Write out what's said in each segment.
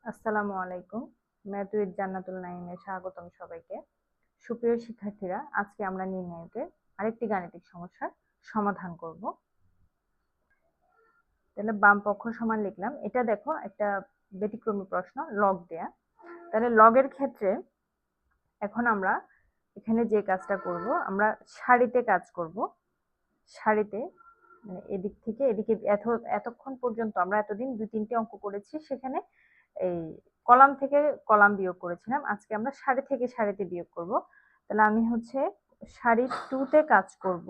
আসসালামু আলাইকুম। Math with জান্নাতুল নাইমে স্বাগতম সবাইকে। সুপ্রিয় শিক্ষার্থীরা, আজকে আমরা নির্ণায়কের আরেকটি গাণিতিক সমস্যার সমাধান করব। তাহলে বাম পক্ষ সমান লিখলাম। এটা দেখো একটা ব্যতিক্রমী প্রশ্ন, লগ দেয়া। তাহলে লগের ক্ষেত্রে এখন আমরা এখানে যে কাজটা করব, আমরা সারিতে কাজ করব। সারিতে মানে এদিক থেকে এদিকে এতক্ষণ পর্যন্ত আমরা এতদিন ২-৩টি অঙ্ক করেছি, সেখানে এই কলাম থেকে কলাম বিয়োগ করেছিলাম। আজকে আমরা সারি থেকে সারিতে বিয়োগ করব। তাহলে আমি হচ্ছে সারি 2 তে কাজ করব।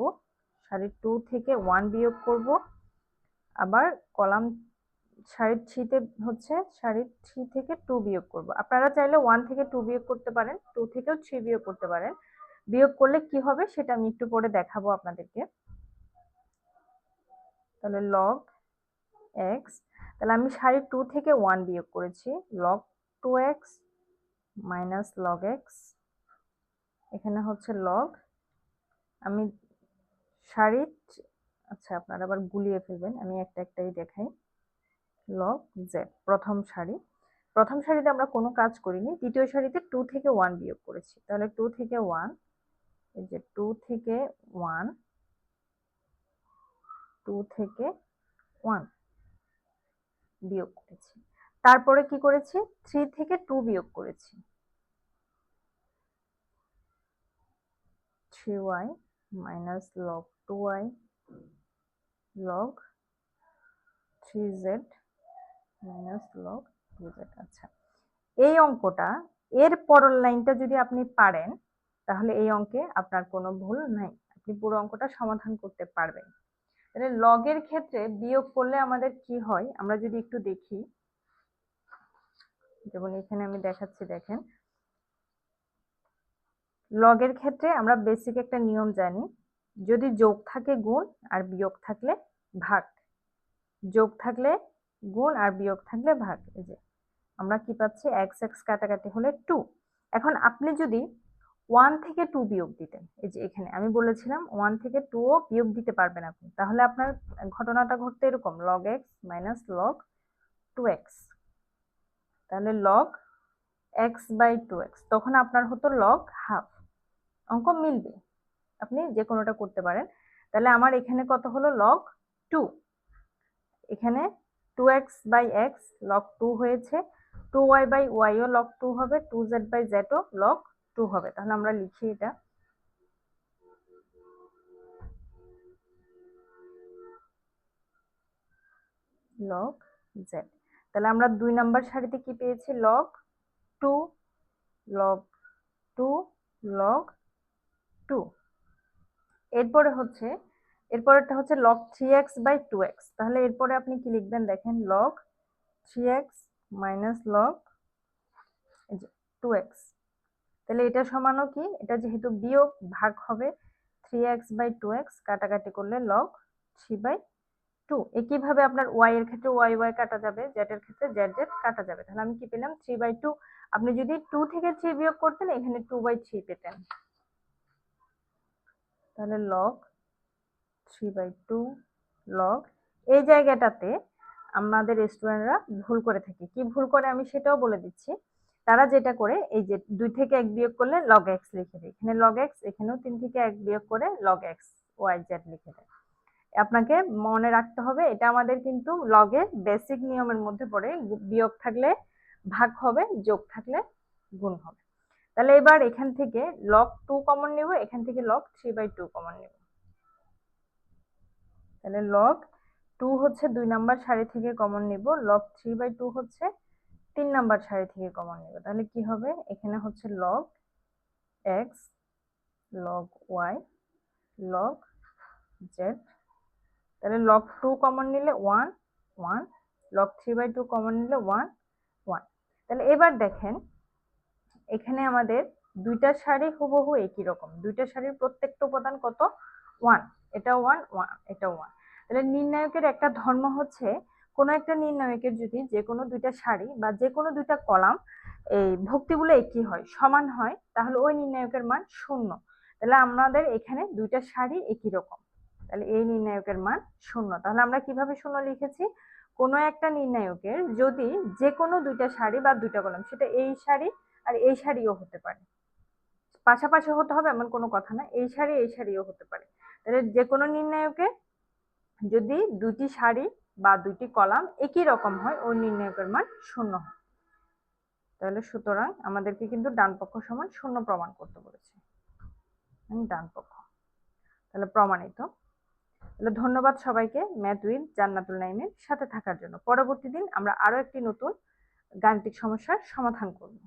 সারি 2 থেকে 1 বিয়োগ করব। আবার কলাম সারি 3 তে হচ্ছে সারি 3 থেকে 2 বিয়োগ করব। আপনারা চাইলে 1 থেকে 2 বিয়োগ করতে পারেন, 2 থেকেও 3 বিয়োগ করতে পারেন। বিয়োগ করলে কি হবে সেটা আমি একটু পরে দেখাবো আপনাদেরকে। তাহলে লগ x, তাহলে আমি সারি 2 থেকে 1 বিয়োগ করেছি, log 2x minus log x। এখানে হচ্ছে লগ, আমি সারি, আচ্ছা আপনারা আবার গুলিয়ে ফেলবেন, আমি একটা একটাই দেখাই। লগ z প্রথম সারিতে আমরা কোনো কাজ করিনি, দ্বিতীয় সারিতে 2 থেকে 1 বিয়োগ করেছি। তাহলে 2 থেকে 1, এই যে 2 থেকে 1, 2 থেকে 1 বিয়োগ করেছি। তারপরে কি করেছি, 3 থেকে 2 বিয়োগ করেছি, 3y minus log 2y log 3z minus log 2z। আচ্ছা, এই অঙ্কটা, এর পরের লাইনটা যদি আপনি পারেন তাহলে এই অঙ্কে আপনার কোনো ভুল নাই, আপনি পুরো অঙ্কটা সমাধান করতে পারবেন। তাহলে লগের ক্ষেত্রে বিয়োগ করলে আমাদের কি হয় আমরা যদি একটু দেখি, যেমন এখানে আমি দেখাচ্ছি, দেখেন লগের ক্ষেত্রে আমরা বেসিক একটা নিয়ম জানি, যদি যোগ থাকে গুণ আর বিয়োগ থাকলে ভাগ, যোগ থাকলে গুণ আর বিয়োগ থাকলে ভাগ। এই যে আমরা কি পাচ্ছি, এক্স এক্স কাটাকাটি হলে 2। এখন আপনি যদি 1 থেকে 2 বিয়োগ দিতেন, এই যে এখানে আমি বলেছিলাম 1 থেকে 2 ও বিয়োগ দিতে পারবেন আপনি, তাহলে আপনার ঘটনাটা ঘটতে এরকম, log x minus log 2x। তাহলে লগ এক্স বাই 2x, তখন আপনার হতো লগ হাফ। অঙ্ক মিলবে, আপনি যে কোনোটা করতে পারেন। তাহলে আমার এখানে কত হলো, লগ 2। এখানে 2x বাই x লগ 2 হয়েছে, 2y by y O log 2 হবে, 2z by z O log 2 হবে। তাহলে আমরা লিখি এটা, লগ z। তাহলে আমরা 2 নাম্বার সারিতে কি পেয়েছি, লগ 2 লগ 2 লগ 2। এরপরে হচ্ছে, এরপরেরটা হচ্ছে লগ 3x বাই 2x। তাহলে এরপরে আপনি কি লিখবেন, দেখেন log 3x minus log 2x। তাহলে এটা সমানও কি, এটা যেহেতু বিয়োগ ভাগ হবে, 3x বাই 2x কাটাকাটি করলে লগ 3 বাই 2। একইভাবে আপনার y এর ক্ষেত্রে y y কাটা যাবে, z এর ক্ষেত্রে z z কাটা যাবে। তাহলে আমি কি পেলাম, 3 বাই 2। আপনি যদি 2 থেকে 3 বিয়োগ করতেন, এখানে 2 বাই 3 পেতেন। তাহলে লগ 3 বাই 2 লগ, এই জায়গাটাতে আমাদের স্টুডেন্টরা ভুল করে থাকে। কি ভুল করে আমি সেটাও বলে দিচ্ছি। তারা যেটা করে, এই যে 2 থেকে 1 বিয়োগ করলে লগ x লিখে দেয়, এখানে লগ x, এখানেও 3 থেকে 1 বিয়োগ করে লগ x y z লিখে দেয়। আপনাকে মনে রাখতে হবে, এটা আমাদের কিন্তু লগের বেসিক নিয়মের মধ্যে পড়ে, বিয়োগ থাকলে ভাগ হবে, যোগ থাকলে গুণ হবে। তাহলে এবার এখান থেকে লগ 2 কমন নেব, এখান থেকে লগ 3 বাই 2 কমন নেব। তাহলে লগ 2 হচ্ছে 2 নাম্বার সারি থেকে কমন নেব, লগ 3 বাই 2 হচ্ছে 3 নাম্বার সারি থেকে কমন নেব। তাহলে কি হবে, এখানে হচ্ছে log x log y log z। তাহলে লগ 2 কমন নিলে 1 1, লগ 3 বাই 2 কমন নিলে 1 1। তাহলে এবার দেখেন, এখানে আমাদের দুইটা সারি হুবহু একই রকম, দুইটা সারির প্রত্যেকটা উপাদান কত, 1, এটা 1 1, এটা 1। তাহলে নির্ণায়কের একটা ধর্ম হচ্ছে, কোনো একটা নির্ণায়কের যদি যে কোনো দুইটা সারি বা যে কোনো দুইটা কলাম এই ভুক্তিগুলো একই হয়, সমান হয়, তাহলে ওই নির্ণায়কের মান 0। তাহলে আমাদের এখানে দুইটা সারি একই রকম, তাহলে এই নির্ণায়কের মান 0। তাহলে আমরা কিভাবে 0 লিখেছি, কোনো একটা নির্ণায়কের যদি যে কোনো দুইটা সারি বা দুইটা কলাম, সেটা এই সারি আর এই সারিও হতে পারে, পাশাপাশি হতে হবে এমন কোনো কথা না, এই সারি এই সারিও হতে পারে। তাহলে যে কোনো নির্ণায়কে যদি দুইটি সারি বা দুইটি কলাম একই রকম হয়, ওই নির্ণায়কের মান 0 হয়। তাহলে সুতরাং আমাদেরকে কিন্তু ডান পক্ষ সমান 0 প্রমাণ করতে বলেছে। ডান পক্ষ তাহলে প্রমাণিত। তাহলে ধন্যবাদ সবাইকে ম্যাথ উইথ জান্নাতুল নাইমের সাথে থাকার জন্য। পরবর্তী দিন আমরা আরো একটি নতুন গাণিতিক সমস্যার সমাধান করব।